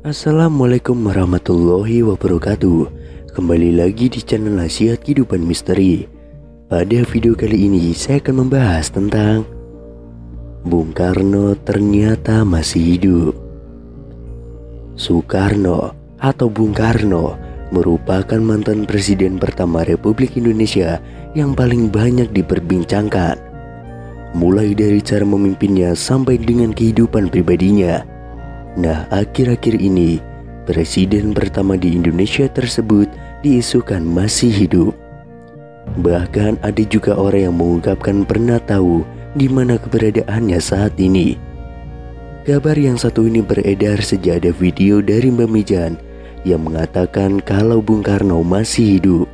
Assalamualaikum warahmatullahi wabarakatuh. Kembali lagi di channel Nasihat Kehidupan Misteri. Pada video kali ini saya akan membahas tentang Bung Karno ternyata masih hidup. Soekarno atau Bung Karno merupakan mantan presiden pertama Republik Indonesia yang paling banyak diperbincangkan, mulai dari cara memimpinnya sampai dengan kehidupan pribadinya. Nah, akhir-akhir ini presiden pertama di Indonesia tersebut diisukan masih hidup. Bahkan ada juga orang yang mengungkapkan pernah tahu di mana keberadaannya saat ini. Kabar yang satu ini beredar sejak ada video dari Mbak Mijan yang mengatakan kalau Bung Karno masih hidup.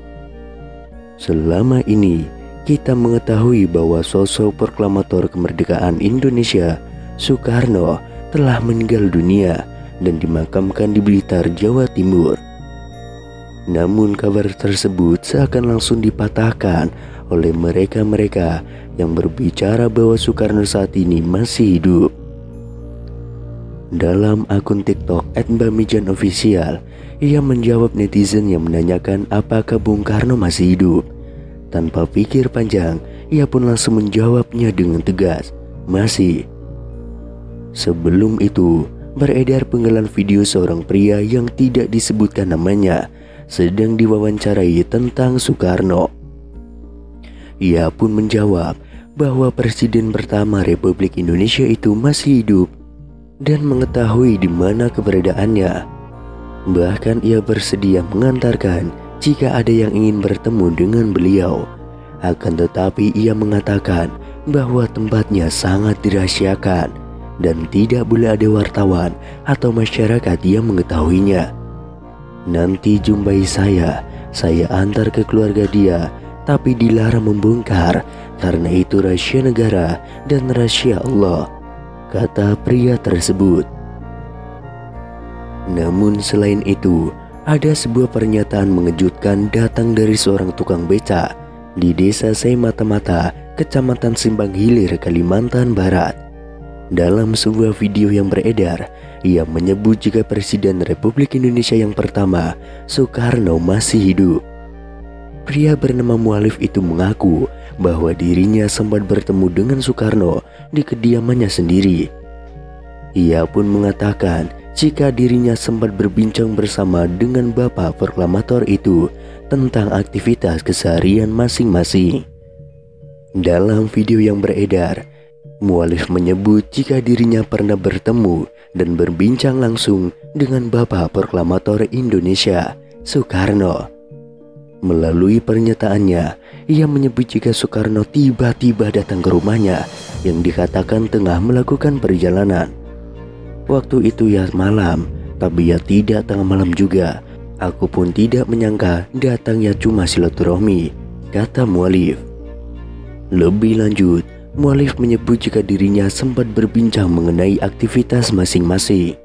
Selama ini kita mengetahui bahwa sosok proklamator kemerdekaan Indonesia, Soekarno, telah meninggal dunia dan dimakamkan di Blitar, Jawa Timur. Namun kabar tersebut seakan langsung dipatahkan oleh mereka-mereka yang berbicara bahwa Soekarno saat ini masih hidup. Dalam akun TikTok @mbamijanofficial, ia menjawab netizen yang menanyakan apakah Bung Karno masih hidup. Tanpa pikir panjang, ia pun langsung menjawabnya dengan tegas, masih. Sebelum itu, beredar penggalan video seorang pria yang tidak disebutkan namanya sedang diwawancarai tentang Soekarno. Ia pun menjawab bahwa presiden pertama Republik Indonesia itu masih hidup dan mengetahui di mana keberadaannya. Bahkan ia bersedia mengantarkan jika ada yang ingin bertemu dengan beliau. Akan tetapi ia mengatakan bahwa tempatnya sangat dirahasiakan dan tidak boleh ada wartawan atau masyarakat yang mengetahuinya. Nanti jumpai saya antar ke keluarga dia, tapi dilarang membongkar karena itu rahasia negara dan rahasia Allah, kata pria tersebut. Namun selain itu, ada sebuah pernyataan mengejutkan datang dari seorang tukang beca di desa Saimatamata, Kecamatan Simbang Hilir, Kalimantan Barat. Dalam sebuah video yang beredar, ia menyebut jika Presiden Republik Indonesia yang pertama, Soekarno, masih hidup. Pria bernama Mualif itu mengaku bahwa dirinya sempat bertemu dengan Soekarno di kediamannya sendiri. Ia pun mengatakan jika dirinya sempat berbincang bersama dengan bapak proklamator itu tentang aktivitas keseharian masing-masing. Dalam video yang beredar, Mualif menyebut jika dirinya pernah bertemu dan berbincang langsung dengan bapak proklamator Indonesia, Soekarno. Melalui pernyataannya, ia menyebut jika Soekarno tiba-tiba datang ke rumahnya yang dikatakan tengah melakukan perjalanan. Waktu itu ya malam, tapi ya tidak tengah malam juga. Aku pun tidak menyangka datangnya cuma silaturahmi, kata Mualif. Lebih lanjut, Mualif menyebut jika dirinya sempat berbincang mengenai aktivitas masing-masing.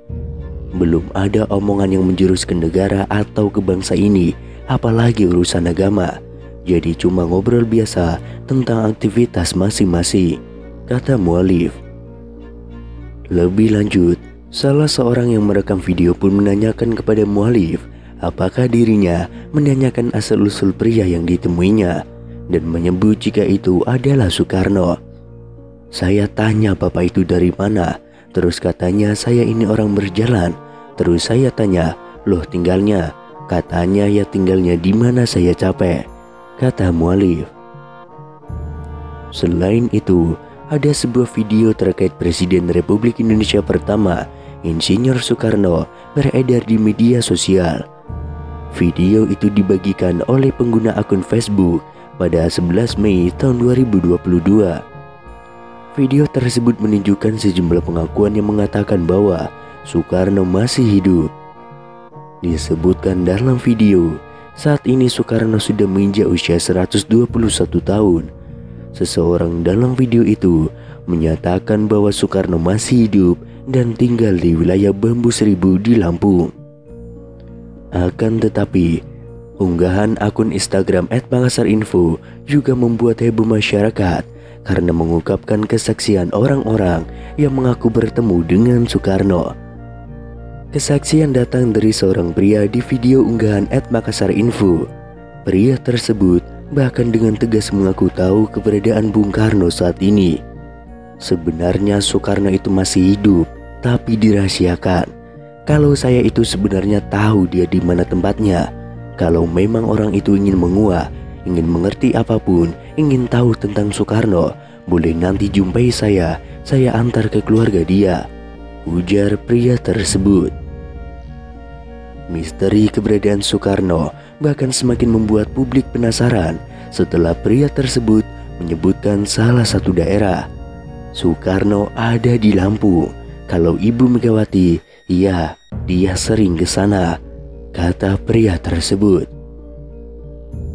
Belum ada omongan yang menjurus ke negara atau ke bangsa ini, apalagi urusan agama. Jadi cuma ngobrol biasa tentang aktivitas masing-masing, kata Mualif. Lebih lanjut, salah seorang yang merekam video pun menanyakan kepada Mualif apakah dirinya menanyakan asal-usul pria yang ditemuinya dan menyebut jika itu adalah Soekarno. Saya tanya bapak itu dari mana, terus katanya saya ini orang berjalan. Terus saya tanya, loh tinggalnya? Katanya ya tinggalnya di mana, saya capek, kata Mualif. Selain itu, ada sebuah video terkait Presiden Republik Indonesia pertama, Insinyur Soekarno, beredar di media sosial. Video itu dibagikan oleh pengguna akun Facebook pada 11 Mei tahun 2022. Video tersebut menunjukkan sejumlah pengakuan yang mengatakan bahwa Soekarno masih hidup. Disebutkan dalam video, saat ini Soekarno sudah menginjak usia 121 tahun. Seseorang dalam video itu menyatakan bahwa Soekarno masih hidup dan tinggal di wilayah Bambu Seribu di Lampung. Akan tetapi, unggahan akun Instagram @mangasarinfo juga membuat heboh masyarakat karena mengungkapkan kesaksian orang-orang yang mengaku bertemu dengan Soekarno. Kesaksian datang dari seorang pria di video unggahan @makassarinfo. Pria tersebut bahkan dengan tegas mengaku tahu keberadaan Bung Karno saat ini. Sebenarnya Soekarno itu masih hidup, tapi dirahasiakan. Kalau saya itu sebenarnya tahu dia di mana tempatnya. Kalau memang orang itu ingin menguak, ingin mengerti apapun, ingin tahu tentang Soekarno, boleh nanti jumpai saya antar ke keluarga dia, ujar pria tersebut. Misteri keberadaan Soekarno bahkan semakin membuat publik penasaran setelah pria tersebut menyebutkan salah satu daerah. Soekarno ada di Lampung. Kalau Ibu Megawati, iya, dia sering ke sana, kata pria tersebut.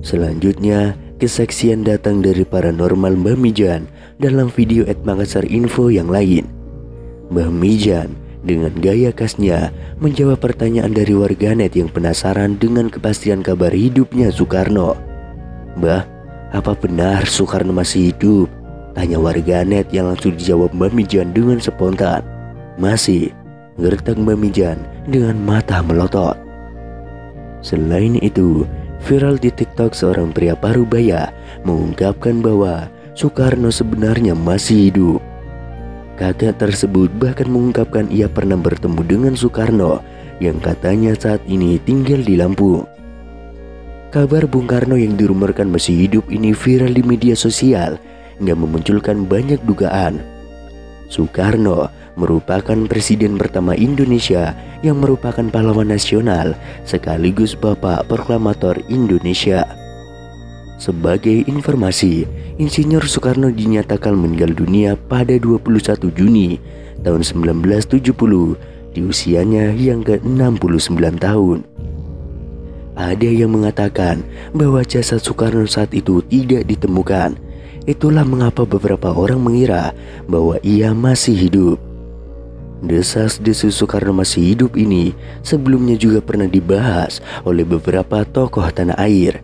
Selanjutnya, kesaksian datang dari paranormal Mbah Mijan dalam video @makassarinfo yang lain. Mbah Mijan dengan gaya khasnya menjawab pertanyaan dari warganet yang penasaran dengan kepastian kabar hidupnya Soekarno. "Mbah, apa benar Soekarno masih hidup?" tanya warganet yang langsung dijawab Mbah Mijan dengan spontan. "Masih," gertak Mbah Mijan dengan mata melotot. Selain itu, viral di TikTok seorang pria parubaya mengungkapkan bahwa Soekarno sebenarnya masih hidup. Kakak tersebut bahkan mengungkapkan ia pernah bertemu dengan Soekarno yang katanya saat ini tinggal di Lampung. Kabar Bung Karno yang dirumorkan masih hidup ini viral di media sosial hingga memunculkan banyak dugaan. Soekarno merupakan presiden pertama Indonesia yang merupakan pahlawan nasional sekaligus bapak proklamator Indonesia. Sebagai informasi, Insinyur Soekarno dinyatakan meninggal dunia pada 21 Juni tahun 1970 di usianya yang ke-69 tahun. Ada yang mengatakan bahwa jasad Soekarno saat itu tidak ditemukan. Itulah mengapa beberapa orang mengira bahwa ia masih hidup. Desas-desus Soekarno masih hidup ini sebelumnya juga pernah dibahas oleh beberapa tokoh tanah air.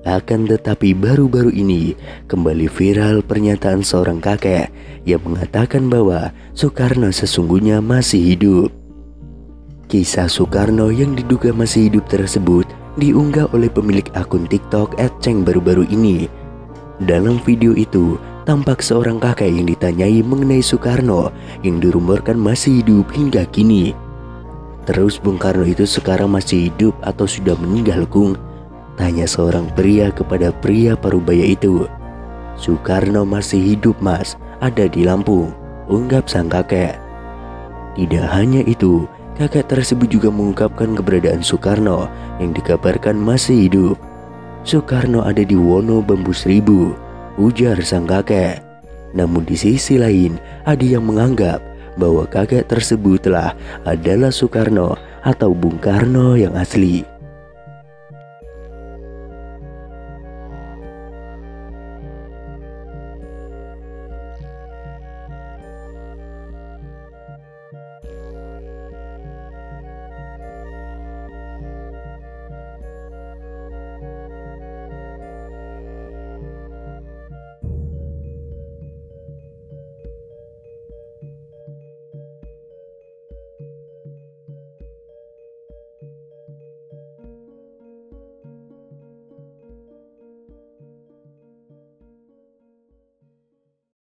Akan tetapi baru-baru ini kembali viral pernyataan seorang kakek yang mengatakan bahwa Soekarno sesungguhnya masih hidup. Kisah Soekarno yang diduga masih hidup tersebut diunggah oleh pemilik akun TikTok @ceng baru-baru ini. Dalam video itu tampak seorang kakek yang ditanyai mengenai Soekarno yang dirumorkan masih hidup hingga kini. "Terus Bung Karno itu sekarang masih hidup atau sudah meninggal, Kung?" tanya seorang pria kepada pria parubaya itu. "Soekarno masih hidup, Mas, ada di Lampung," ungkap sang kakek. Tidak hanya itu, kakek tersebut juga mengungkapkan keberadaan Soekarno yang dikabarkan masih hidup. "Soekarno ada di Wono Bambu Seribu," ujar sang kakek. Namun di sisi lain, ada yang menganggap bahwa kakek tersebutlah adalah Soekarno atau Bung Karno yang asli.